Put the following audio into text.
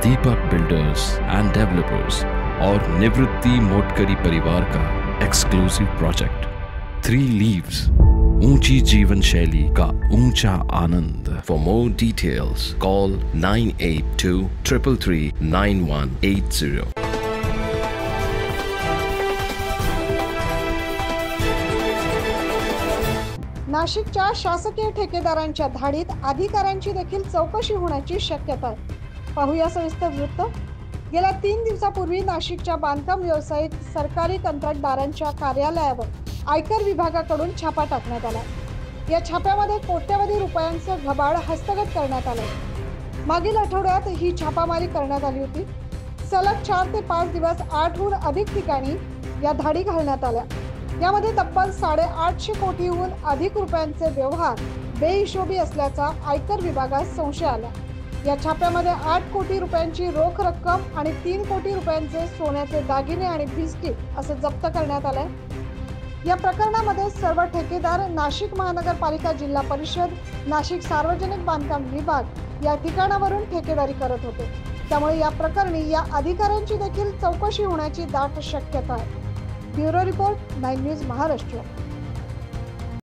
Deepak builders end developers और निवृत्ति मोटकरी परिवार का एक्सक्लूसिव प्रोजेक्ट 3 लीव्स, ऊंची जीवन शैली का ऊंचा आनंद। For more details call 9823339180। नाशिकच्या शासकीय ठेकेदारांच्या धाडीत अधिकाऱ्यांची देखील चौकशी होण्याची शक्यता आहे। पाहूया सविस्तर वृत्त। गेल्या 3 दिवसापूर्वी नाशिकच्या बांधकाम व्यावसायिक सरकारी कंत्राटदारांच्या कार्यालयावर आयकर विभागाकडून छापा टाकण्यात आला। या छाप्यामध्ये कोट्यवधी रुपयांचे घबाड हस्तगत करण्यात आले। मागील आठवड्यात ही छापामारी करण्यात आली होती। सलग 4 ते 5 दिवस 8हून अधिक ठिकाणी या धाडी घालण्यात आल्या। यामध्ये तब्बल 850 कोटीहून अधिक रुपयांचे व्यवहार बेहिशोबी असल्याचा आयकर विभागात संशय आला। या छाप्यामध्ये 8 कोटी रुपयांची रोख रक्कम आणि 3 कोटी रुपयांचे सोन्याचे दागिने आणि बिस्किट असे जप्त करण्यात आले। या प्रकरणामध्ये सर्व ठेकेदार नाशिक महानगरपालिका, जिल्हा परिषद, नाशिक सार्वजनिक बांधकाम विभाग या ठिकाणावरून ठेकेदारी करत होते। त्यामुळे या प्रकरणी या अधिकाऱ्यांची देखील चौकशी होण्याची दाट शक्यता आहे। Bureau report, 9 news Maharashtra.